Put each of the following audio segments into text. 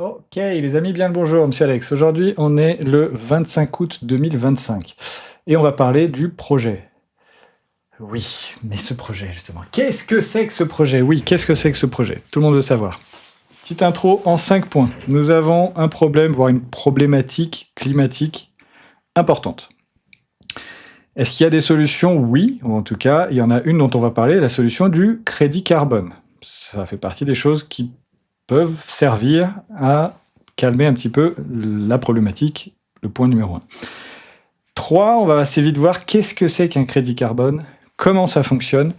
Ok, les amis, bien le bonjour, monsieur Alex. Aujourd'hui, on est le 25 août 2025 et on va parler du projet. Oui, mais ce projet, justement. Qu'est-ce que c'est que ce projet? Oui, qu'est-ce que c'est que ce projet? Tout le monde veut savoir. Petite intro en 5 points. Nous avons un problème, voire une problématique climatique importante. Est-ce qu'il y a des solutions? Oui, ou en tout cas, il y en a une dont on va parler, la solution du crédit carbone. Ça fait partie des choses qui peuvent servir à calmer un petit peu la problématique, le point numéro 1. 3, on va assez vite voir qu'est-ce que c'est qu'un crédit carbone, comment ça fonctionne,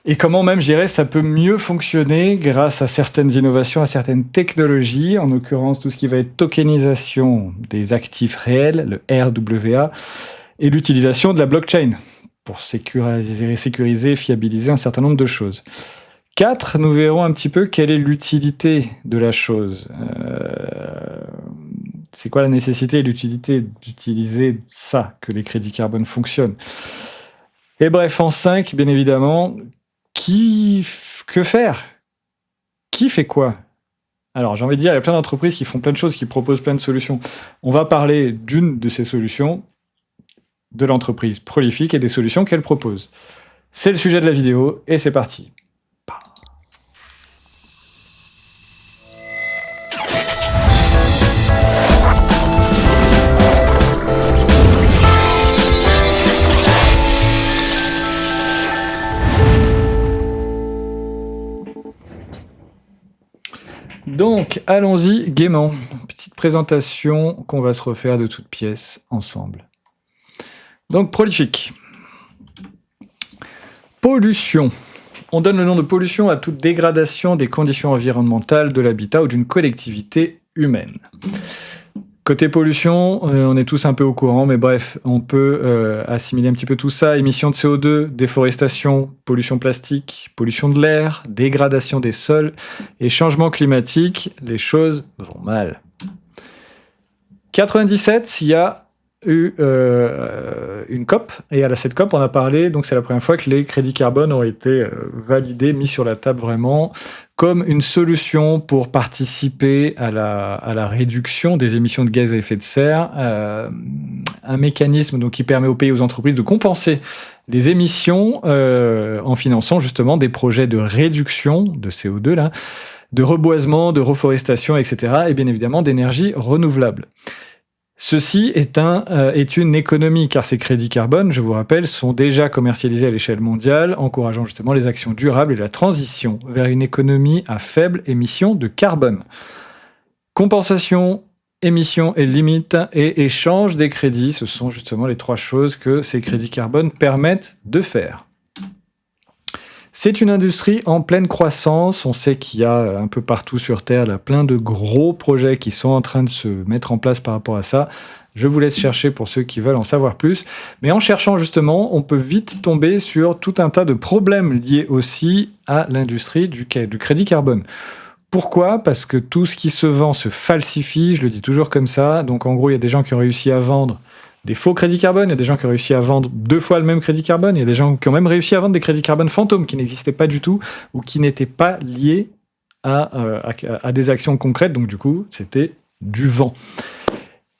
et comment même, je dirais, ça peut mieux fonctionner grâce à certaines innovations, à certaines technologies, en l'occurrence tout ce qui va être tokenisation des actifs réels, le RWA, et l'utilisation de la blockchain pour sécuriser, fiabiliser un certain nombre de choses. 4, nous verrons un petit peu quelle est l'utilité de la chose. C'est quoi la nécessité et l'utilité d'utiliser ça, que les crédits carbone fonctionnent. Et bref, en 5, bien évidemment, que faire? Qui fait quoi? Alors, j'ai envie de dire, il y a plein d'entreprises qui font plein de choses, qui proposent plein de solutions. On va parler d'une de ces solutions, de l'entreprise Prolific et des solutions qu'elle propose. C'est le sujet de la vidéo, et c'est parti. Donc, allons-y gaiement. Petite présentation qu'on va se refaire de toutes pièces ensemble. Donc, Prolific. Pollution. On donne le nom de pollution à toute dégradation des conditions environnementales de l'habitat ou d'une collectivité humaine. Côté pollution, on est tous un peu au courant, mais bref, on peut assimiler un petit peu tout ça. Émissions de CO2, déforestation, pollution plastique, pollution de l'air, dégradation des sols et changement climatique, les choses vont mal. 97, il y a eu une COP, et à cette COP, on a parlé, donc c'est la première fois que les crédits carbone ont été validés, mis sur la table vraiment, comme une solution pour participer à la réduction des émissions de gaz à effet de serre, un mécanisme donc, qui permet aux pays et aux entreprises de compenser les émissions en finançant justement des projets de réduction de CO2, là, de reboisement, de reforestation, etc., et bien évidemment d'énergie renouvelable. Ceci est une économie, car ces crédits carbone, je vous rappelle, sont déjà commercialisés à l'échelle mondiale, encourageant justement les actions durables et la transition vers une économie à faible émission de carbone. Compensation, émission et limite et échange des crédits, ce sont justement les 3 choses que ces crédits carbone permettent de faire. C'est une industrie en pleine croissance. On sait qu'il y a un peu partout sur Terre là, plein de gros projets qui sont en train de se mettre en place par rapport à ça. Je vous laisse chercher pour ceux qui veulent en savoir plus. Mais en cherchant justement, on peut vite tomber sur tout un tas de problèmes liés aussi à l'industrie du crédit carbone. Pourquoi? Parce que tout ce qui se vend se falsifie, je le dis toujours comme ça. Donc en gros, il y a des gens qui ont réussi à vendre des faux crédits carbone, il y a des gens qui ont réussi à vendre 2 fois le même crédit carbone, il y a des gens qui ont même réussi à vendre des crédits carbone fantômes qui n'existaient pas du tout ou qui n'étaient pas liés à des actions concrètes, donc du coup, c'était du vent.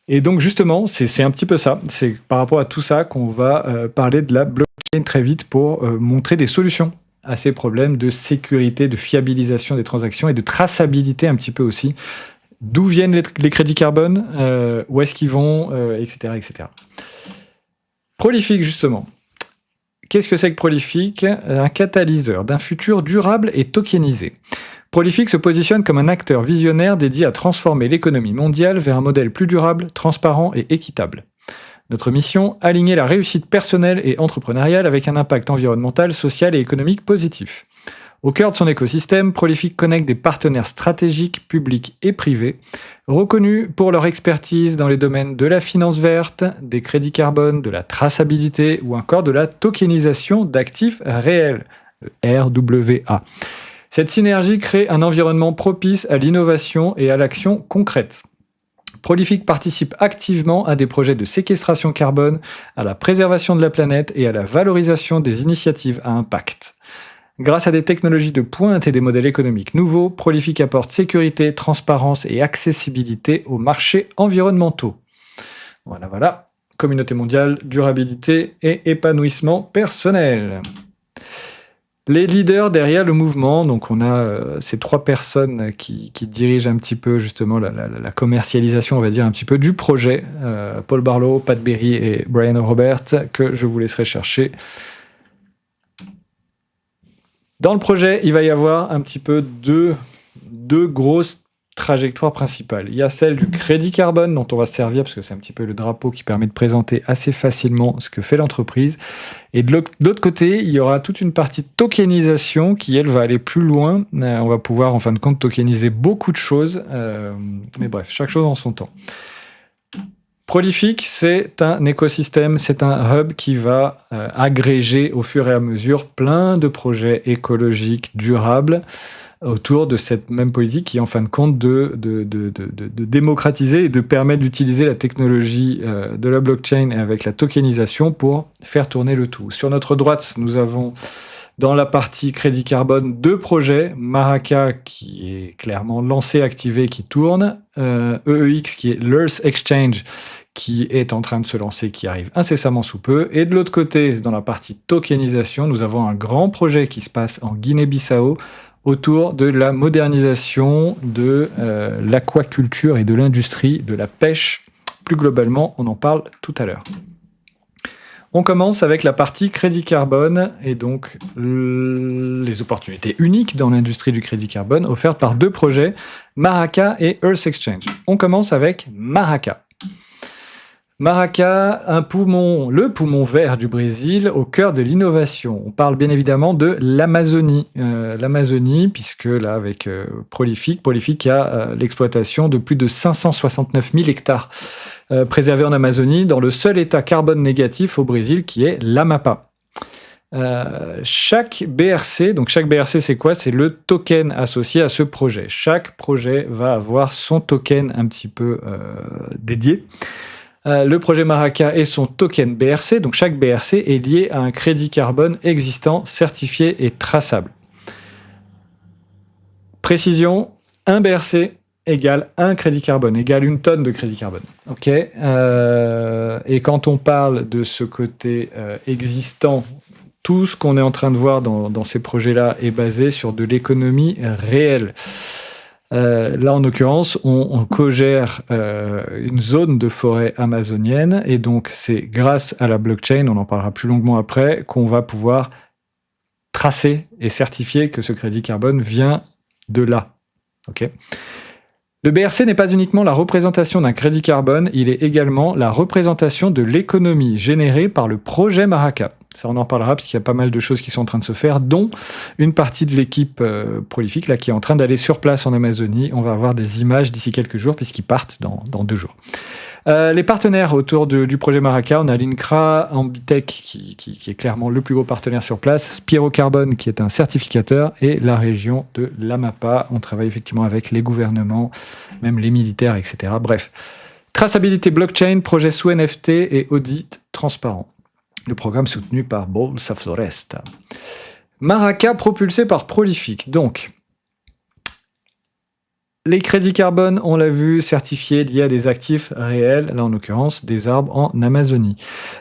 Et donc justement, c'est un petit peu ça, c'est par rapport à tout ça qu'on va parler de la blockchain très vite pour montrer des solutions à ces problèmes de sécurité, de fiabilisation des transactions et de traçabilité un petit peu aussi. D'où viennent les crédits carbone, où est-ce qu'ils vont, etc., etc. Prolific, justement. Qu'est-ce que c'est que Prolific? Un catalyseur d'un futur durable et tokenisé. Prolific se positionne comme un acteur visionnaire dédié à transformer l'économie mondiale vers un modèle plus durable, transparent et équitable. Notre mission, aligner la réussite personnelle et entrepreneuriale avec un impact environnemental, social et économique positif. Au cœur de son écosystème, Prolific connecte des partenaires stratégiques, publics et privés, reconnus pour leur expertise dans les domaines de la finance verte, des crédits carbone, de la traçabilité ou encore de la tokenisation d'actifs réels, le RWA. Cette synergie crée un environnement propice à l'innovation et à l'action concrète. Prolific participe activement à des projets de séquestration carbone, à la préservation de la planète et à la valorisation des initiatives à impact. Grâce à des technologies de pointe et des modèles économiques nouveaux, Prolific apporte sécurité, transparence et accessibilité aux marchés environnementaux. Voilà, voilà. Communauté mondiale, durabilité et épanouissement personnel. Les leaders derrière le mouvement, donc on a ces 3 personnes qui dirigent un petit peu justement la commercialisation, on va dire un petit peu du projet. Paul Barlow, Pat Berry et Brian Robert, que je vous laisserai chercher. Dans le projet, il va y avoir un petit peu deux grosses trajectoires principales. Il y a celle du crédit carbone dont on va se servir parce que c'est un petit peu le drapeau qui permet de présenter assez facilement ce que fait l'entreprise. Et de l'autre côté, il y aura toute une partie de tokenisation qui, elle, va aller plus loin. On va pouvoir, en fin de compte, tokeniser beaucoup de choses. Mais bref, chaque chose en son temps. Prolific, c'est un écosystème, c'est un hub qui va agréger au fur et à mesure plein de projets écologiques durables autour de cette même politique qui est en fin de compte de démocratiser et de permettre d'utiliser la technologie de la blockchain et avec la tokenisation pour faire tourner le tout. Sur notre droite, nous avons dans la partie crédit carbone 2 projets, Maraka qui est clairement lancé, activé, qui tourne, EEX qui est l'Earth Exchange qui est en train de se lancer, qui arrive incessamment sous peu. Et de l'autre côté, dans la partie tokenisation, nous avons un grand projet qui se passe en Guinée-Bissau autour de la modernisation de l'aquaculture et de l'industrie de la pêche. Plus globalement, on en parle tout à l'heure. On commence avec la partie crédit carbone et donc les opportunités uniques dans l'industrie du crédit carbone offertes par 2 projets, Maraka et Earth Exchange. On commence avec Maraka. Maraka, le poumon vert du Brésil, au cœur de l'innovation. On parle bien évidemment de l'Amazonie. L'Amazonie, puisque là, avec Prolific a l'exploitation de plus de 569 000 hectares préservés en Amazonie, dans le seul état carbone négatif au Brésil, qui est l'Amapá. Chaque BRC, donc chaque BRC c'est quoi? C'est le token associé à ce projet. Chaque projet va avoir son token un petit peu dédié. Le projet Maraka est son token BRC, donc chaque BRC est lié à un crédit carbone existant, certifié et traçable. Précision, un BRC égale un crédit carbone, égale 1 tonne de crédit carbone. Ok. Et quand on parle de ce côté existant, tout ce qu'on est en train de voir dans ces projets-là est basé sur de l'économie réelle. Là, en l'occurrence, on co-gère une zone de forêt amazonienne et donc c'est grâce à la blockchain, on en parlera plus longuement après, qu'on va pouvoir tracer et certifier que ce crédit carbone vient de là. Okay. Le BRC n'est pas uniquement la représentation d'un crédit carbone, il est également la représentation de l'économie générée par le projet Maraka. Ça, on en parlera parce qu'il y a pas mal de choses qui sont en train de se faire, dont une partie de l'équipe Prolific là, qui est en train d'aller sur place en Amazonie. On va avoir des images d'ici quelques jours puisqu'ils partent dans 2 jours. Les partenaires autour du projet Maraka, on a l'INCRA, Ambitech qui est clairement le plus gros partenaire sur place, Spiro Carbone qui est un certificateur et la région de l'Amapá. On travaille effectivement avec les gouvernements, même les militaires, etc. Bref, traçabilité blockchain, projet sous NFT et audit transparent. Le programme soutenu par Bolsa Floresta. Maraka propulsé par Prolific. Donc, les crédits carbone, on l'a vu, certifiés liés à des actifs réels, là en l'occurrence des arbres en Amazonie.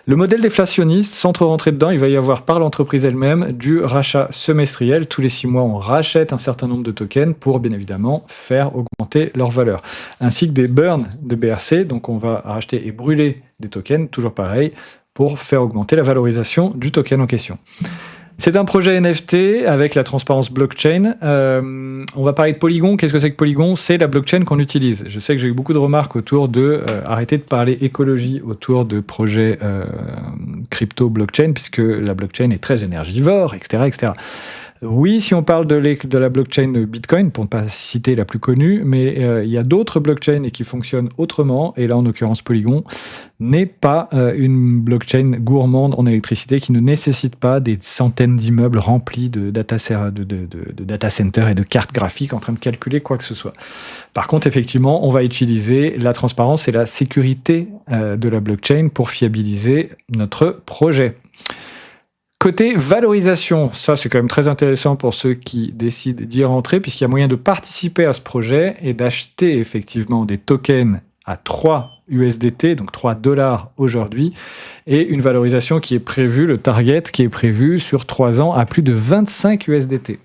Le modèle déflationniste, sans trop rentrer dedans, il va y avoir par l'entreprise elle-même du rachat semestriel. Tous les 6 mois, on rachète un certain nombre de tokens pour bien évidemment faire augmenter leur valeur. Ainsi que des burns de BRC, donc on va racheter et brûler des tokens, toujours pareil, pour faire augmenter la valorisation du token en question. C'est un projet NFT avec la transparence blockchain. On va parler de Polygon. Qu'est-ce que c'est que Polygon? C'est la blockchain qu'on utilise. Je sais que j'ai eu beaucoup de remarques autour de arrêter de parler écologie autour de projets crypto blockchain, puisque la blockchain est très énergivore, etc., etc. Oui, si on parle de la blockchain Bitcoin, pour ne pas citer la plus connue, mais il y a d'autres blockchains qui fonctionnent autrement, et là en l'occurrence Polygon n'est pas une blockchain gourmande en électricité qui ne nécessite pas des centaines d'immeubles remplis de data centers et de cartes graphiques en train de calculer quoi que ce soit. Par contre, effectivement, on va utiliser la transparence et la sécurité de la blockchain pour fiabiliser notre projet. Côté valorisation, ça c'est quand même très intéressant pour ceux qui décident d'y rentrer, puisqu'il y a moyen de participer à ce projet et d'acheter effectivement des tokens à 3 USDT, donc 3 dollars aujourd'hui, et une valorisation qui est prévue, le target qui est prévu sur 3 ans à plus de 25 USDT.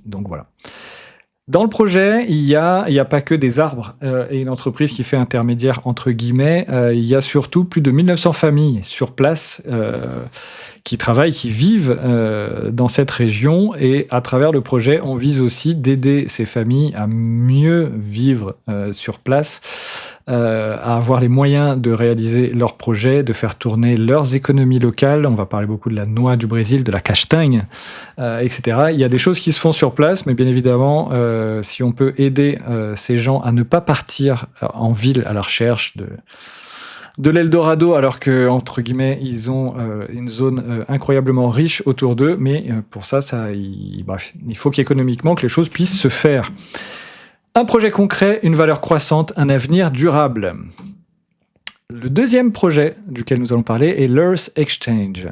Donc voilà. Dans le projet, il y a pas que des arbres et une entreprise qui fait intermédiaire entre guillemets. Il y a surtout plus de 1900 familles sur place qui travaillent, qui vivent dans cette région. Et à travers le projet, on vise aussi d'aider ces familles à mieux vivre sur place, à avoir les moyens de réaliser leurs projets, de faire tourner leurs économies locales. On va parler beaucoup de la noix du Brésil, de la castagne, etc. Il y a des choses qui se font sur place, mais bien évidemment, si on peut aider ces gens à ne pas partir en ville à la recherche de l'Eldorado, alors que, entre guillemets, ils ont une zone incroyablement riche autour d'eux, mais pour ça, bref, il faut qu'économiquement, que les choses puissent se faire. Un projet concret, une valeur croissante, un avenir durable. Le deuxième projet duquel nous allons parler est l'Earth Exchange.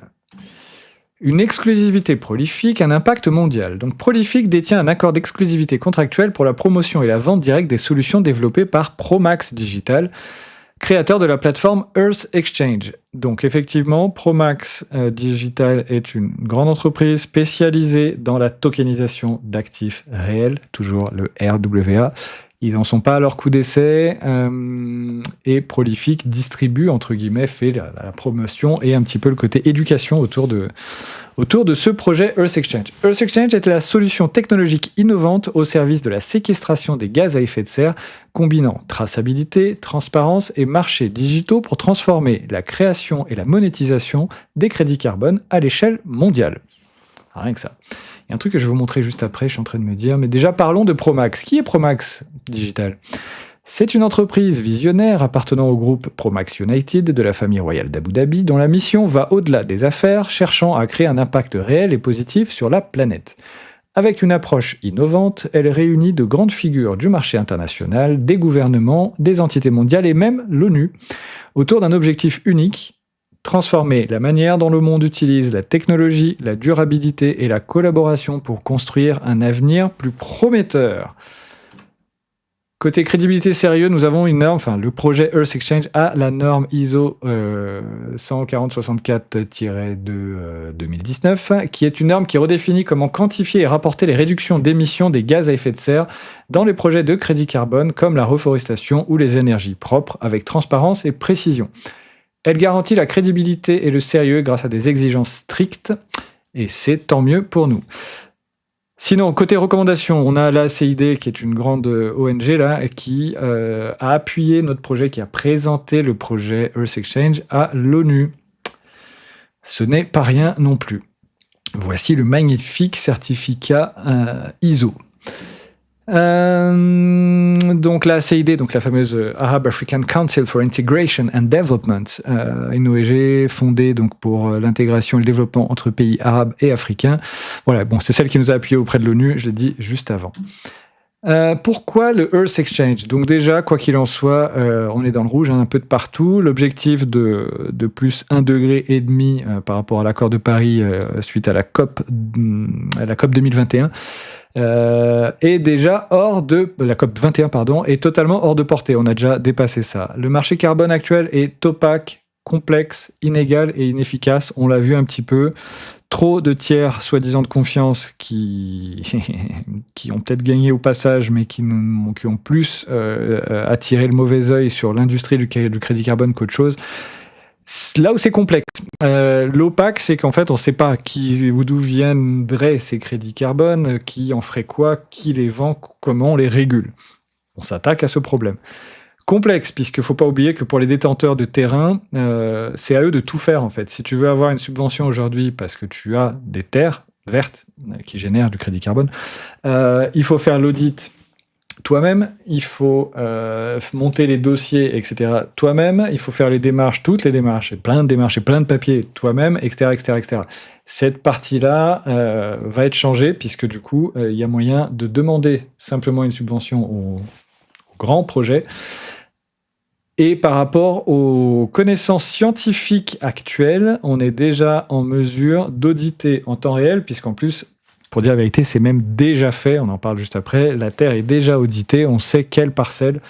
Une exclusivité prolifique, un impact mondial. Donc Prolific détient un accord d'exclusivité contractuelle pour la promotion et la vente directe des solutions développées par Promax Digital, créateur de la plateforme Earth Exchange. Donc effectivement, Promax Digital est une grande entreprise spécialisée dans la tokenisation d'actifs réels, toujours le RWA. Ils n'en sont pas à leur coup d'essai, et Prolific distribue, entre guillemets, fait la promotion et un petit peu le côté éducation autour de ce projet Earth Exchange. Earth Exchange est la solution technologique innovante au service de la séquestration des gaz à effet de serre, combinant traçabilité, transparence et marchés digitaux pour transformer la création et la monétisation des crédits carbone à l'échelle mondiale. Rien que ça. Il y a un truc que je vais vous montrer juste après, je suis en train de me dire, mais déjà parlons de Promax. Qui est Promax Digital ? C'est une entreprise visionnaire appartenant au groupe Promax United de la famille royale d'Abu Dhabi, dont la mission va au-delà des affaires, cherchant à créer un impact réel et positif sur la planète. Avec une approche innovante, elle réunit de grandes figures du marché international, des gouvernements, des entités mondiales et même l'ONU, autour d'un objectif unique: transformer la manière dont le monde utilise la technologie, la durabilité et la collaboration pour construire un avenir plus prometteur. Côté crédibilité sérieux, nous avons une norme, le projet Earth Exchange a la norme ISO 14064-2 2019, qui est une norme qui redéfinit comment quantifier et rapporter les réductions d'émissions des gaz à effet de serre dans les projets de crédit carbone comme la reforestation ou les énergies propres, avec transparence et précision. Elle garantit la crédibilité et le sérieux grâce à des exigences strictes, et c'est tant mieux pour nous. Sinon, côté recommandations, on a la CID, qui est une grande ONG là, qui a appuyé notre projet, qui a présenté le projet Earth Exchange à l'ONU. Ce n'est pas rien non plus. Voici le magnifique certificat ISO. Donc la CID, donc la fameuse Arab African Council for Integration and Development, une ONG fondée donc pour l'intégration et le développement entre pays arabes et africains. Voilà, bon, c'est celle qui nous a appuyé auprès de l'ONU, je l'ai dit juste avant. Pourquoi le Earth Exchange ? Donc déjà, quoi qu'il en soit, on est dans le rouge un peu de partout. L'objectif de plus 1,5 degré par rapport à l'accord de Paris suite à la COP 2021 est déjà hors de la COP 21, est totalement hors de portée. On a déjà dépassé ça. Le marché carbone actuel est opaque, complexe, inégal et inefficace. On l'a vu un petit peu. Trop de tiers soi-disant de confiance qui ont peut-être gagné au passage, mais qui ont plus attiré le mauvais œil sur l'industrie du crédit carbone qu'autre chose. Là où c'est complexe, l'opaque, c'est qu'en fait, on ne sait pas d'où viendraient ces crédits carbone, qui en ferait quoi, qui les vend, comment on les régule. On s'attaque à ce problème. Complexe, puisqu'il ne faut pas oublier que pour les détenteurs de terrain, c'est à eux de tout faire en fait. Si tu veux avoir une subvention aujourd'hui parce que tu as des terres vertes qui génèrent du crédit carbone, il faut faire l'audit toi-même, il faut monter les dossiers, etc. toi-même, il faut faire les démarches, toutes les démarches, et plein de papiers toi-même, etc. Cette partie-là va être changée, puisque du coup, il y a moyen de demander simplement une subvention au grand projet, Et par rapport aux connaissances scientifiques actuelles, on est déjà en mesure d'auditer en temps réel, puisqu'en plus, pour dire la vérité, c'est même déjà fait, on en parle juste après, la Terre est déjà auditée, on sait quelle parcelle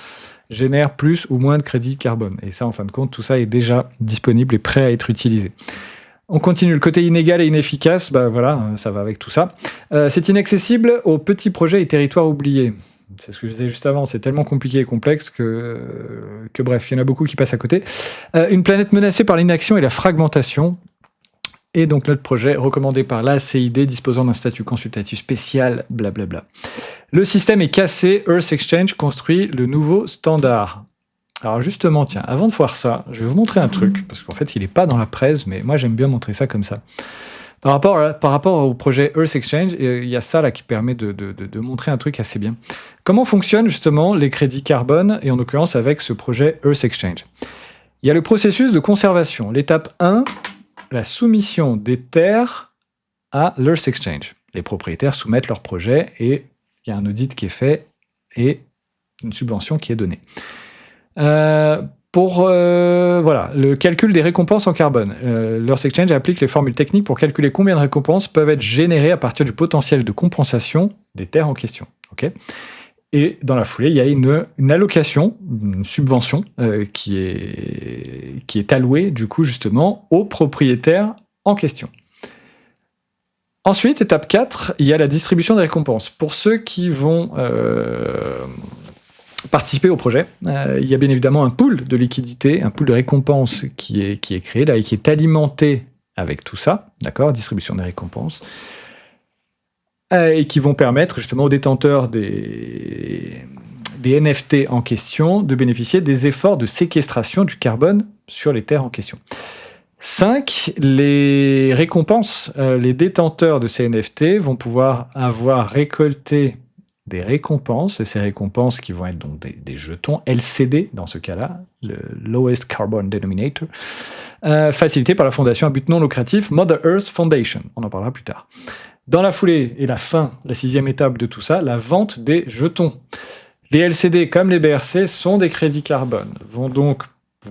génère plus ou moins de crédit carbone. Et ça, en fin de compte, tout ça est déjà disponible et prêt à être utilisé. On continue. Le côté inégal et inefficace, bah voilà, ça va avec tout ça. C'est inaccessible aux petits projets et territoires oubliés. C'est ce que je disais juste avant, c'est tellement compliqué et complexe que bref, il y en a beaucoup qui passent à côté. Une planète menacée par l'inaction et la fragmentation. Et donc notre projet, recommandé par la CID, disposant d'un statut consultatif spécial, blablabla. Le système est cassé, Earth Exchange construit le nouveau standard. Alors justement, tiens, avant de voir ça, je vais vous montrer un truc, parce qu'en fait, il n'est pas dans la presse, mais moi, j'aime bien montrer ça comme ça. Par rapport au projet Earth Exchange, il y a ça là qui permet de montrer un truc assez bien. Comment fonctionnent justement les crédits carbone, et en l'occurrence avec ce projet Earth Exchange? Il y a le processus de conservation. L'étape 1, la soumission des terres à l'Earth Exchange. Les propriétaires soumettent leur projet et il y a un audit qui est fait et une subvention qui est donnée. Voilà, le calcul des récompenses en carbone. L'Earth Exchange applique les formules techniques pour calculer combien de récompenses peuvent être générées à partir du potentiel de compensation des terres en question. Okay, et dans la foulée, il y a une allocation, une subvention qui est allouée du coup justement aux propriétaires en question. Ensuite, étape 4, il y a la distribution des récompenses. Pour ceux qui vont participer au projet, il y a bien évidemment un pool de liquidité, un pool de récompenses qui est créé là, et qui est alimenté avec tout ça, d'accord, distribution des récompenses, et qui vont permettre justement aux détenteurs des NFT en question de bénéficier des efforts de séquestration du carbone sur les terres en question. 5, les récompenses, les détenteurs de ces NFT vont pouvoir avoir récolté des récompenses, et ces récompenses qui vont être donc des jetons LCD, dans ce cas-là, le Lowest Carbon Denominator, facilité par la fondation à but non lucratif Mother Earth Foundation. On en parlera plus tard. Dans la foulée, et la fin, la 6e étape de tout ça, la vente des jetons. Les LCD, comme les BRC, sont des crédits carbone. Vous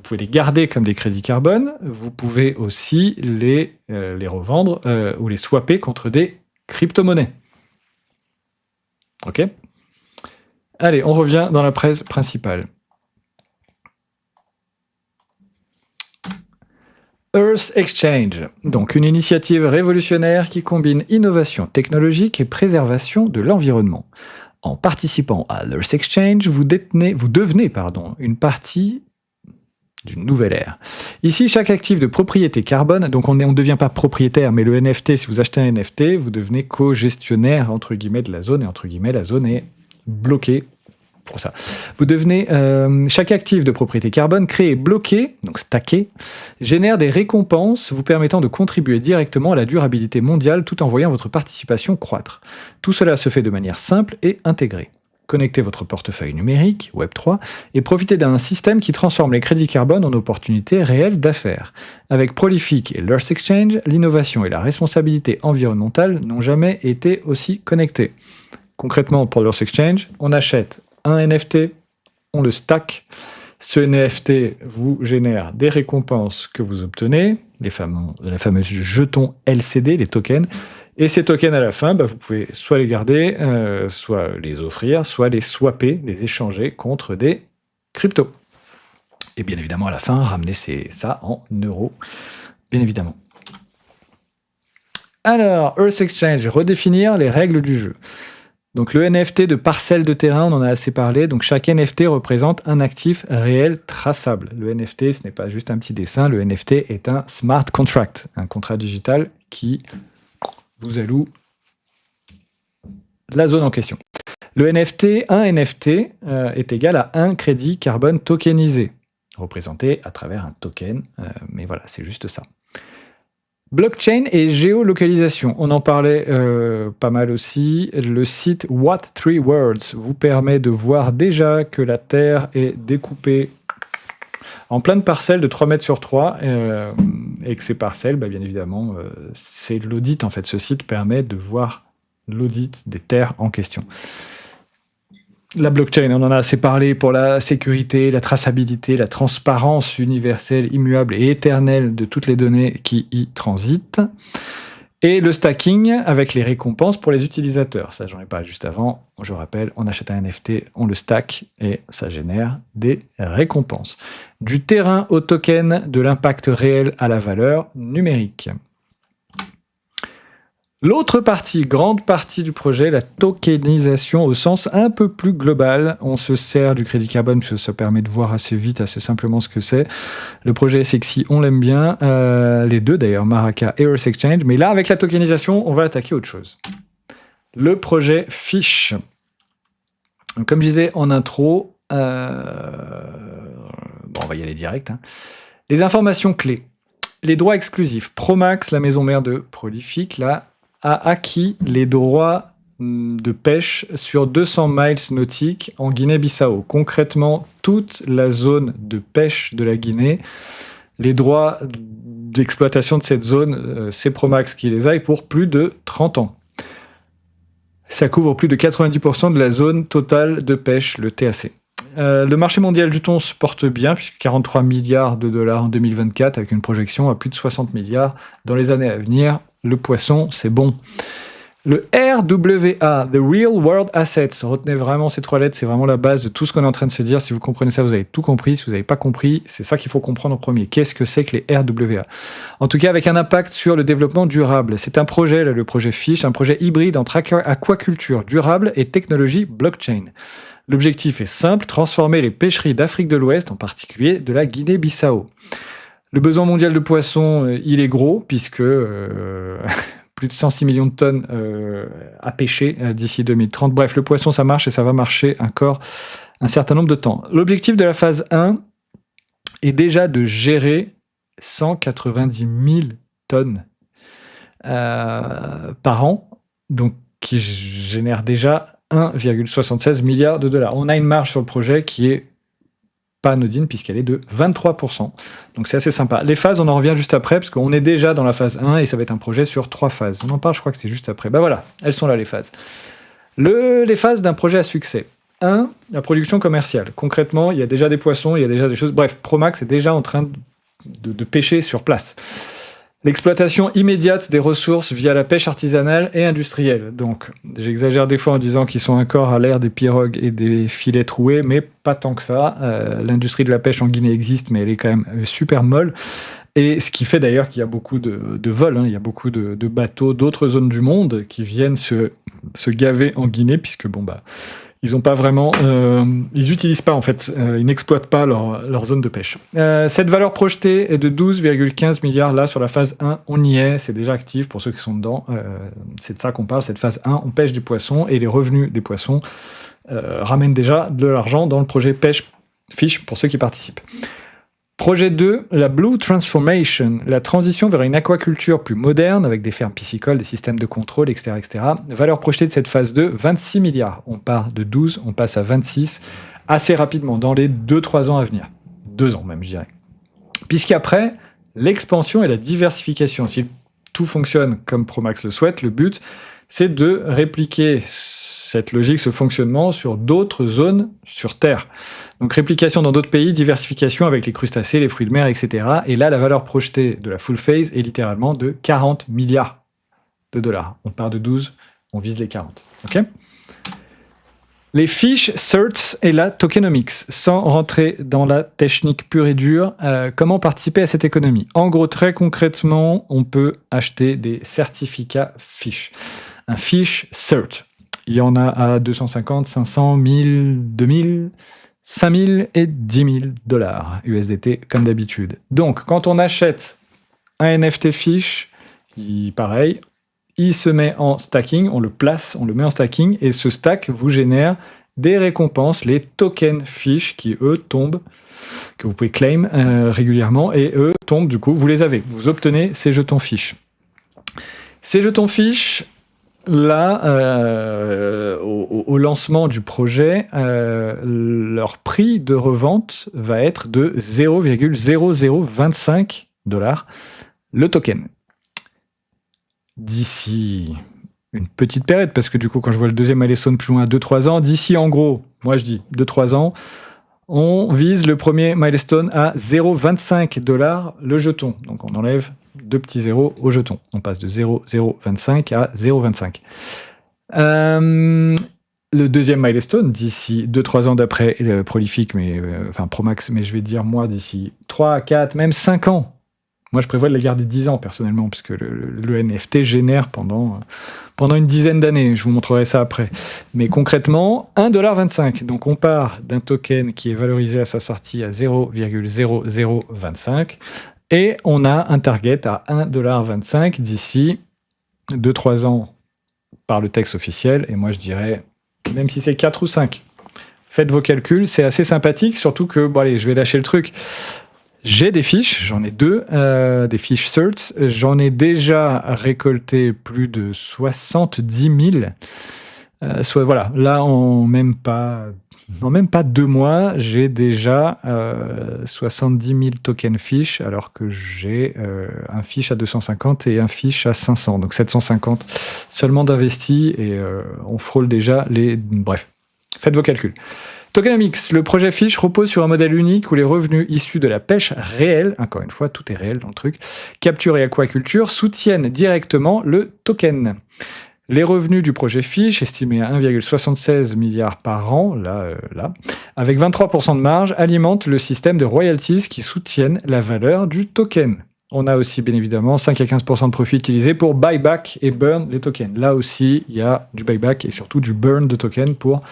pouvez les garder comme des crédits carbone, vous pouvez aussi les revendre ou les swapper contre des crypto-monnaies. Ok ? Allez, on revient dans la presse principale. Earth Exchange, donc une initiative révolutionnaire qui combine innovation technologique et préservation de l'environnement. En participant à l'Earth Exchange, vous devenez une partie d'une nouvelle ère. Ici, chaque actif de propriété carbone, donc on ne devient pas propriétaire, mais le NFT, si vous achetez un NFT, vous devenez co-gestionnaire, entre guillemets, de la zone, et entre guillemets, la zone est bloquée pour ça. Vous devenez, chaque actif de propriété carbone créé, bloqué, donc stacké, génère des récompenses vous permettant de contribuer directement à la durabilité mondiale tout en voyant votre participation croître. Tout cela se fait de manière simple et intégrée. Connectez votre portefeuille numérique, Web3, et profitez d'un système qui transforme les crédits carbone en opportunités réelles d'affaires. Avec Prolific et l'Earth Exchange, l'innovation et la responsabilité environnementale n'ont jamais été aussi connectées. Concrètement, pour l'Earth Exchange, on achète un NFT, on le stack. Ce NFT vous génère des récompenses que vous obtenez, les fameux jetons LCD, les tokens. Et ces tokens, à la fin, vous pouvez soit les garder, soit les offrir, soit les swapper, les échanger contre des cryptos. Et bien évidemment, à la fin, ramener ça en euros, bien évidemment. Alors, Earth Exchange, redéfinir les règles du jeu. Donc le NFT de parcelle de terrain, on en a assez parlé. Donc chaque NFT représente un actif réel traçable. Le NFT, ce n'est pas juste un petit dessin. Le NFT est un smart contract, un contrat digital qui vous alloue la zone en question. Un NFT est égal à un crédit carbone tokenisé, représenté à travers un token. Mais voilà, c'est juste ça. Blockchain et géolocalisation, on en parlait pas mal aussi. Le site What3Words vous permet de voir déjà que la Terre est découpée en plein de parcelles de 3 mètres sur 3 et que ces parcelles, bien évidemment, c'est l'audit en fait. Ce site permet de voir l'audit des terres en question. La blockchain, on en a assez parlé pour la sécurité, la traçabilité, la transparence universelle, immuable et éternelle de toutes les données qui y transitent. Et le stacking avec les récompenses pour les utilisateurs. Ça, j'en ai parlé juste avant. Je rappelle, on achète un NFT, on le stack et ça génère des récompenses. Du terrain au token, de l'impact réel à la valeur numérique. L'autre partie, grande partie du projet, la tokenisation au sens un peu plus global. On se sert du crédit carbone parce que ça permet de voir assez vite, assez simplement ce que c'est. Le projet est sexy, on l'aime bien. Les deux d'ailleurs, Maraka et Earth Exchange. Mais là, avec la tokenisation, on va attaquer autre chose. Le projet Fish. Donc, comme je disais en intro, on va y aller direct. Hein. Les informations clés. Les droits exclusifs. Promax, la maison mère de Prolific, là, a acquis les droits de pêche sur 200 miles nautiques en Guinée-Bissau. Concrètement, toute la zone de pêche de la Guinée, les droits d'exploitation de cette zone, c'est Promax qui les a, et pour plus de 30 ans. Ça couvre plus de 90% de la zone totale de pêche, le TAC. Le marché mondial du thon se porte bien, puisque 43 milliards de dollars en 2024, avec une projection à plus de 60 milliards dans les années à venir. Le poisson, c'est bon. Le RWA, The Real World Assets, retenez vraiment ces 3 lettres, c'est vraiment la base de tout ce qu'on est en train de se dire. Si vous comprenez ça, vous avez tout compris. Si vous n'avez pas compris, c'est ça qu'il faut comprendre en premier. Qu'est-ce que c'est que les RWA? En tout cas, avec un impact sur le développement durable. C'est un projet, là, le projet Fish, un projet hybride entre aquaculture durable et technologie blockchain. L'objectif est simple, transformer les pêcheries d'Afrique de l'Ouest, en particulier de la Guinée-Bissau. Le besoin mondial de poissons, il est gros, puisque plus de 106 millions de tonnes à pêcher d'ici 2030. Bref, le poisson, ça marche et ça va marcher encore un certain nombre de temps. L'objectif de la phase 1 est déjà de gérer 190 000 tonnes par an, donc qui génère déjà 1,76 milliard de dollars. On a une marge sur le projet qui est pas anodine puisqu'elle est de 23%. Donc c'est assez sympa. Les phases, on en revient juste après parce qu'on est déjà dans la phase 1 et ça va être un projet sur 3 phases. On en parle, je crois que c'est juste après. Bah voilà, elles sont là les phases. Les phases d'un projet à succès. 1, la production commerciale. Concrètement, il y a déjà des poissons, il y a déjà des choses. Bref, Promax est déjà en train de pêcher sur place. L'exploitation immédiate des ressources via la pêche artisanale et industrielle. Donc, j'exagère des fois en disant qu'ils sont encore à l'ère des pirogues et des filets troués, mais pas tant que ça. L'industrie de la pêche en Guinée existe, mais elle est quand même super molle. Et ce qui fait d'ailleurs qu'il y a beaucoup de vols, hein. Il y a beaucoup de bateaux d'autres zones du monde qui viennent se gaver en Guinée, puisque ils ont pas vraiment, ils n'utilisent pas en fait, ils n'exploitent pas leur zone de pêche. Cette valeur projetée est de 12,15 milliards là sur la phase 1, on y est, c'est déjà actif pour ceux qui sont dedans. C'est de ça qu'on parle, cette phase 1, on pêche des poissons et les revenus des poissons ramènent déjà de l'argent dans le projet pêche Fish pour ceux qui participent. Projet 2, la Blue Transformation, la transition vers une aquaculture plus moderne avec des fermes piscicoles, des systèmes de contrôle, etc., etc. Valeur projetée de cette phase 2, 26 milliards. On part de 12, on passe à 26 assez rapidement, dans les 2-3 ans à venir. 2 ans même, je dirais. Puisqu'après, l'expansion et la diversification. Si tout fonctionne comme Promax le souhaite, le but, c'est de répliquer cette logique, ce fonctionnement sur d'autres zones sur Terre. Donc réplication dans d'autres pays, diversification avec les crustacés, les fruits de mer, etc. Et là, la valeur projetée de la full phase est littéralement de 40 milliards de dollars. On part de 12, on vise les 40. Okay, les fish, certs et la tokenomics. Sans rentrer dans la technique pure et dure, comment participer à cette économie? En gros, très concrètement, on peut acheter des certificats fish. Un fish cert. Il y en a à 250, 500, 1000, 2000, 5000 et 10 000 dollars USDT comme d'habitude. Donc, quand on achète un NFT Fish, pareil, il se met en stacking, on le place, on le met en stacking, et ce stack vous génère des récompenses, les tokens Fish, qui eux tombent, que vous pouvez claim régulièrement, et eux tombent, du coup, vous les avez. Vous obtenez ces jetons Fish. Ces jetons Fish, là, au lancement du projet, leur prix de revente va être de 0,0025 $ le token. D'ici une petite période, parce que du coup, quand je vois le deuxième milestone plus loin, 2-3 ans, d'ici en gros moi je dis 2-3 ans, on vise le premier milestone à 0,25$ le jeton. Donc on enlève 2 petits zéros au jeton. On passe de 0,025 à 0,25. Le deuxième milestone, d'ici 2-3 ans d'après Prolific, enfin Promax, mais je vais dire moi d'ici 3, 4, même 5 ans. Moi je prévois de la garder 10 ans personnellement, parce que le NFT génère pendant une dizaine d'années. Je vous montrerai ça après. Mais concrètement, 1,25$. Donc on part d'un token qui est valorisé à sa sortie à 0,0025 et on a un target à 1,25$ d'ici 2-3 ans par le texte officiel. Et moi je dirais, même si c'est 4 ou 5, faites vos calculs, c'est assez sympathique, surtout que, bon allez, je vais lâcher le truc. J'ai des fiches, j'en ai 2, des fiches certs. J'en ai déjà récolté plus de 70 000. Voilà, là, en même pas 2 mois, j'ai déjà 70 000 tokens fiches, alors que j'ai un fiche à 250 et un fiche à 500. Donc 750 seulement d'investis et on frôle déjà les... Bref, faites vos calculs. Tokenomics, le projet Fish repose sur un modèle unique où les revenus issus de la pêche réelle, encore une fois, tout est réel dans le truc, capture et aquaculture, soutiennent directement le token. Les revenus du projet Fish, estimés à 1,76 milliard par an, avec 23% de marge, alimentent le système de royalties qui soutiennent la valeur du token. On a aussi, bien évidemment, 5 à 15% de profit utilisés pour buyback et burn les tokens. Là aussi, il y a du buyback et surtout du burn de tokens pour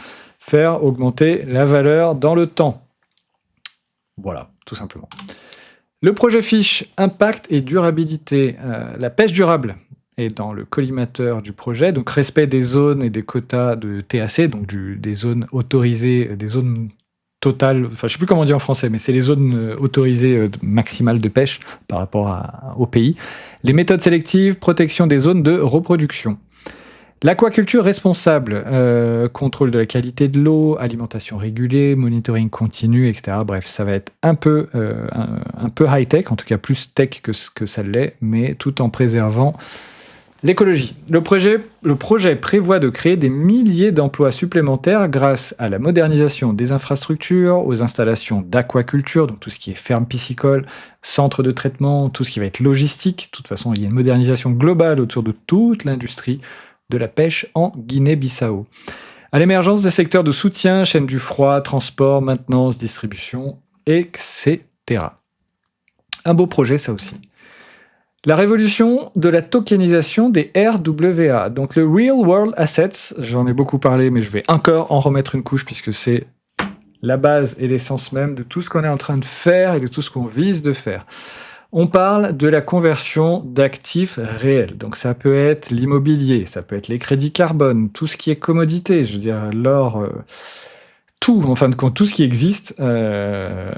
faire augmenter la valeur dans le temps. Voilà, tout simplement. Le projet Fish, impact et durabilité. La pêche durable est dans le collimateur du projet, donc respect des zones et des quotas de TAC, donc des zones autorisées, des zones totales, enfin je ne sais plus comment on dit en français, mais c'est les zones autorisées maximales de pêche par rapport au pays. Les méthodes sélectives, protection des zones de reproduction. L'aquaculture responsable, contrôle de la qualité de l'eau, alimentation régulée, monitoring continu, etc. Bref, ça va être un peu high-tech, en tout cas plus tech que ça l'est, mais tout en préservant l'écologie. Le projet prévoit de créer des milliers d'emplois supplémentaires grâce à la modernisation des infrastructures, aux installations d'aquaculture, donc tout ce qui est ferme piscicole, centre de traitement, tout ce qui va être logistique. De toute façon, il y a une modernisation globale autour de toute l'industrie de la pêche en Guinée-Bissau. À l'émergence des secteurs de soutien, chaîne du froid, transport, maintenance, distribution, etc. Un beau projet, ça aussi. La révolution de la tokenisation des RWA, donc le Real World Assets, j'en ai beaucoup parlé, mais je vais encore en remettre une couche puisque c'est la base et l'essence même de tout ce qu'on est en train de faire et de tout ce qu'on vise de faire. On parle de la conversion d'actifs réels. Donc ça peut être l'immobilier, ça peut être les crédits carbone, tout ce qui est commodité, je veux dire l'or, tout, en fin de compte, tout ce qui existe,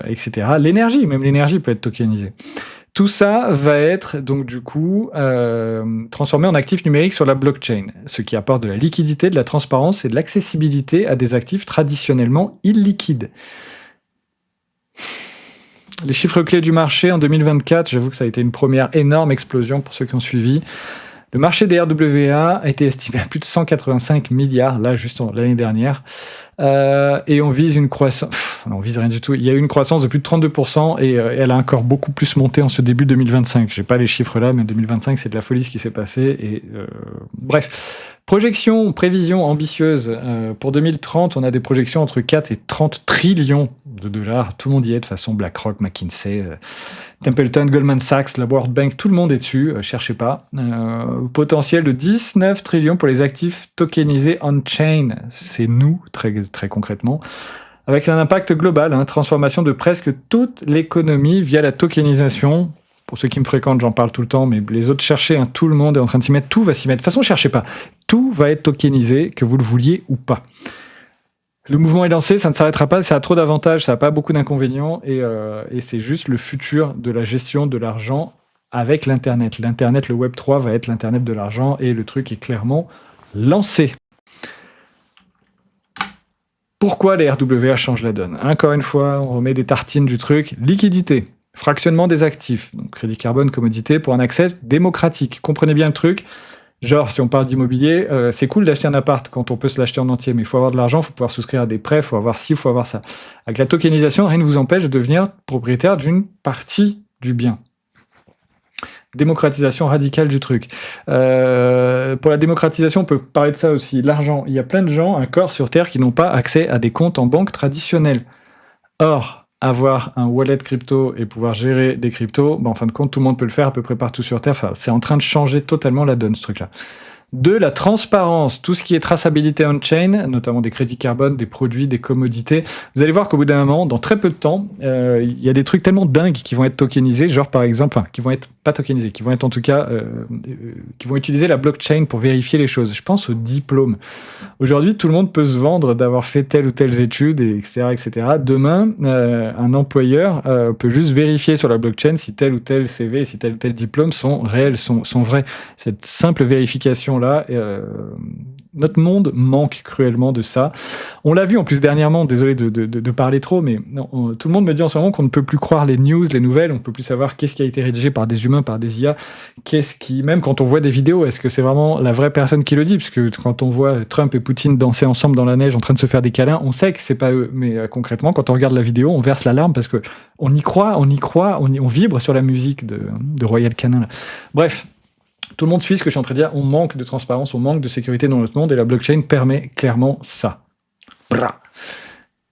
etc. L'énergie, même l'énergie peut être tokenisée. Tout ça va être donc du coup transformé en actifs numériques sur la blockchain, ce qui apporte de la liquidité, de la transparence et de l'accessibilité à des actifs traditionnellement illiquides. Les chiffres clés du marché en 2024, j'avoue que ça a été une première énorme explosion pour ceux qui ont suivi. Le marché des RWA a été estimé à plus de 185 milliards, là, juste l'année dernière. Et on vise une croissance... non, on vise rien du tout. Il y a eu une croissance de plus de 32% et elle a encore beaucoup plus monté en ce début 2025. J'ai pas les chiffres là, mais 2025, c'est de la folie ce qui s'est passé. Et bref. Prévision ambitieuse. Pour 2030, on a des projections entre 4 et 30 trillions de dollars. Tout le monde y est, de toute façon, BlackRock, McKinsey... Templeton, Goldman Sachs, la World Bank, tout le monde est dessus, cherchez pas. Potentiel de 19 trillions pour les actifs tokenisés on-chain, c'est nous, très, très concrètement. Avec un impact global, transformation de presque toute l'économie via la tokenisation. Pour ceux qui me fréquentent, j'en parle tout le temps, mais les autres, cherchez, tout le monde est en train de s'y mettre, tout va s'y mettre. De toute façon, cherchez pas, tout va être tokenisé, que vous le vouliez ou pas. Le mouvement est lancé, ça ne s'arrêtera pas, ça a trop d'avantages, ça n'a pas beaucoup d'inconvénients, et c'est juste le futur de la gestion de l'argent avec l'Internet. L'Internet, le Web3 va être l'Internet de l'argent, et le truc est clairement lancé. Pourquoi les RWA changent la donne ? Encore une fois, on remet des tartines du truc. Liquidité, fractionnement des actifs, donc crédit carbone, commodité, pour un accès démocratique. Comprenez bien le truc. Genre, si on parle d'immobilier, c'est cool d'acheter un appart quand on peut se l'acheter en entier, mais il faut avoir de l'argent, il faut pouvoir souscrire à des prêts, il faut avoir ci, il faut avoir ça. Avec la tokenisation, rien ne vous empêche de devenir propriétaire d'une partie du bien. Démocratisation radicale du truc. Pour la démocratisation, on peut parler de ça aussi. L'argent. Il y a plein de gens, un corps sur Terre, qui n'ont pas accès à des comptes en banque traditionnels. Or, avoir un wallet crypto et pouvoir gérer des cryptos, en fin de compte, tout le monde peut le faire à peu près partout sur Terre. Enfin, c'est en train de changer totalement la donne, ce truc-là. De la transparence, tout ce qui est traçabilité on-chain, notamment des crédits carbone, des produits, des commodités. Vous allez voir qu'au bout d'un moment, dans très peu de temps, il y a des trucs tellement dingues qui vont être tokenisés, genre par exemple, qui vont être pas tokenisés, qui vont être en tout cas, qui vont utiliser la blockchain pour vérifier les choses. Je pense au diplôme. Aujourd'hui, tout le monde peut se vendre d'avoir fait telle ou telle étude, etc., etc. Demain, un employeur peut juste vérifier sur la blockchain si tel ou tel CV, si tel ou tel diplôme sont réels, sont vrais. Cette simple vérification-là, notre monde manque cruellement de ça. On l'a vu en plus dernièrement, désolé de parler trop, mais tout le monde me dit en ce moment qu'on ne peut plus croire les news, les nouvelles, on ne peut plus savoir qu'est-ce qui a été rédigé par des humains, par des IA, même quand on voit des vidéos, est-ce que c'est vraiment la vraie personne qui le dit? Parce que quand on voit Trump et Poutine danser ensemble dans la neige en train de se faire des câlins, on sait que c'est pas eux, mais concrètement, quand on regarde la vidéo, on verse la larme parce que on y croit, on vibre sur la musique de Royal Canin. Là. Bref. Tout le monde suit ce que je suis en train de dire, on manque de transparence, on manque de sécurité dans notre monde, et la blockchain permet clairement ça. Bra.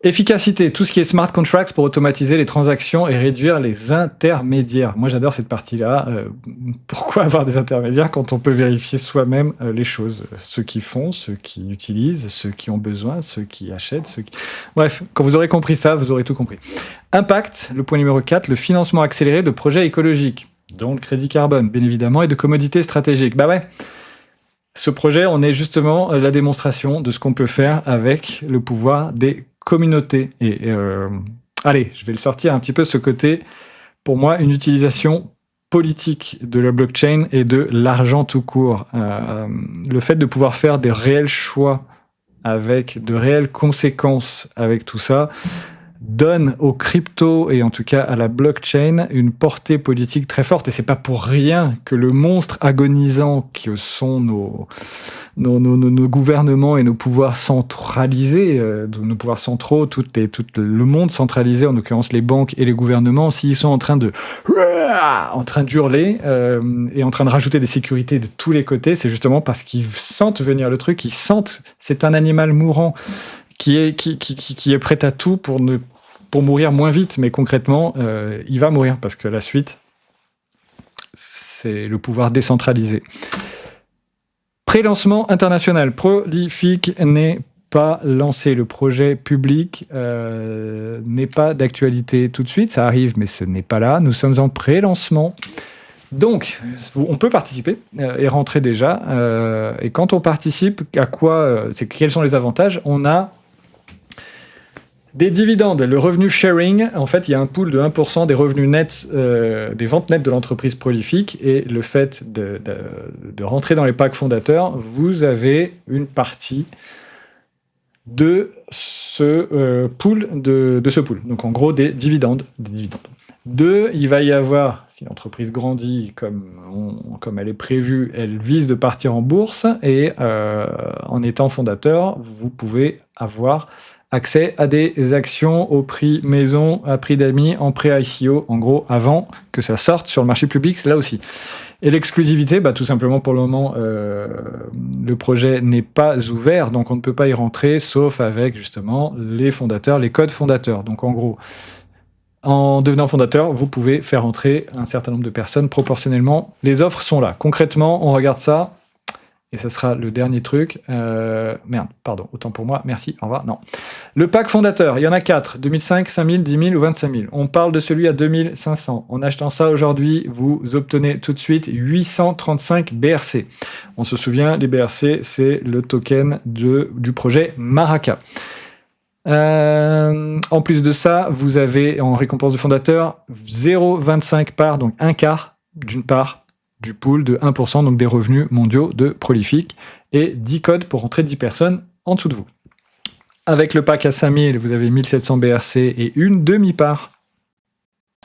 Efficacité, tout ce qui est smart contracts pour automatiser les transactions et réduire les intermédiaires. Moi j'adore cette partie-là. Pourquoi avoir des intermédiaires quand on peut vérifier soi-même les choses? Ceux qui font, ceux qui utilisent, ceux qui ont besoin, ceux qui achètent, Bref, quand vous aurez compris ça, vous aurez tout compris. Impact, le point numéro 4, le financement accéléré de projets écologiques, dont le crédit carbone, bien évidemment, et de commodités stratégiques. Bah ouais, ce projet, on est justement la démonstration de ce qu'on peut faire avec le pouvoir des communautés. Et allez, je vais le sortir un petit peu, ce côté, pour moi, une utilisation politique de la blockchain et de l'argent tout court. Le fait de pouvoir faire des réels choix avec de réelles conséquences avec tout ça, donne aux cryptos et en tout cas à la blockchain une portée politique très forte. Et c'est pas pour rien que le monstre agonisant que sont nos gouvernements et nos pouvoirs centralisés, nos pouvoirs centraux, tout le monde centralisé, en l'occurrence les banques et les gouvernements, s'ils sont en train d'hurler et en train de rajouter des sécurités de tous les côtés, c'est justement parce qu'ils sentent venir le truc, ils sentent, c'est un animal mourant qui est prêt à tout pour mourir moins vite, mais concrètement, il va mourir, parce que la suite, c'est le pouvoir décentralisé. Pré-lancement international. Prolific n'est pas lancé. Le projet public n'est pas d'actualité tout de suite. Ça arrive, mais ce n'est pas là. Nous sommes en pré-lancement. Donc, on peut participer et rentrer déjà. Et quand on participe, quels sont les avantages? On a des dividendes, le revenu sharing, en fait, il y a un pool de 1% des revenus nets, des ventes nettes de l'entreprise prolifique, et le fait de rentrer dans les packs fondateurs, vous avez une partie de ce pool. Donc en gros, des dividendes. Deux, il va y avoir, si l'entreprise grandit comme elle est prévue, elle vise de partir en bourse, et en étant fondateur, vous pouvez avoir accès à des actions au prix maison, à prix d'amis, en pré-ICO, en gros, avant que ça sorte sur le marché public, là aussi. Et l'exclusivité, tout simplement pour le moment, le projet n'est pas ouvert, donc on ne peut pas y rentrer, sauf avec justement les fondateurs, les codes fondateurs. Donc en gros, en devenant fondateur, vous pouvez faire entrer un certain nombre de personnes proportionnellement. Les offres sont là. Concrètement, on regarde ça. Et ça sera le dernier truc. Autant pour moi, merci, au revoir, non. Le pack fondateur, il y en a 4, 2005, 5000, 10 000 ou 25 000. On parle de celui à 2500. En achetant ça aujourd'hui, vous obtenez tout de suite 835 BRC. On se souvient, les BRC, c'est le token du projet Maraka. En plus de ça, vous avez en récompense de fondateur 0,25 parts, donc un quart d'une part, du pool de 1%, donc des revenus mondiaux de Prolific, et 10 codes pour rentrer 10 personnes en dessous de vous. Avec le pack à 5000, vous avez 1700 BRC et une demi-part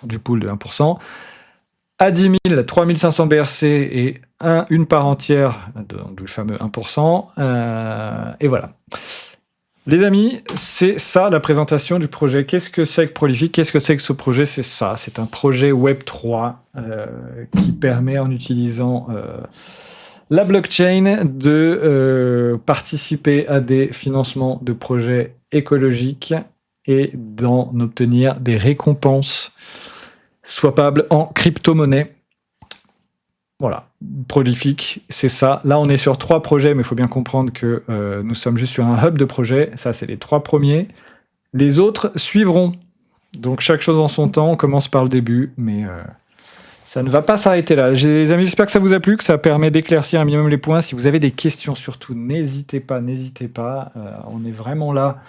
du pool de 1%. À 10 000, 3500 BRC et une part entière, d'où le fameux 1%. Et voilà. Les amis, c'est ça la présentation du projet. Qu'est-ce que c'est que Prolific? Qu'est-ce que c'est que ce projet? C'est ça, c'est un projet Web3 qui permet, en utilisant la blockchain, de participer à des financements de projets écologiques et d'en obtenir des récompenses swapables en crypto-monnaie. Voilà, Prolific, c'est ça. Là, on est sur 3 projets, mais il faut bien comprendre que nous sommes juste sur un hub de projets. Ça, c'est les 3 premiers. Les autres suivront. Donc, chaque chose en son temps. On commence par le début, mais ça ne va pas s'arrêter là. Les amis, j'espère que ça vous a plu, que ça permet d'éclaircir un minimum les points. Si vous avez des questions, surtout, n'hésitez pas. On est vraiment là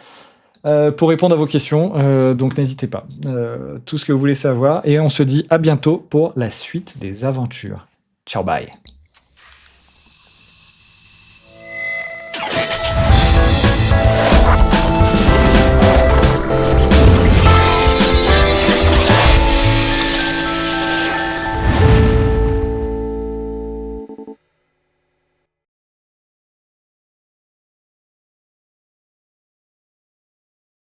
pour répondre à vos questions. Donc, n'hésitez pas. Tout ce que vous voulez savoir. Et on se dit à bientôt pour la suite des aventures. Ciao, bye.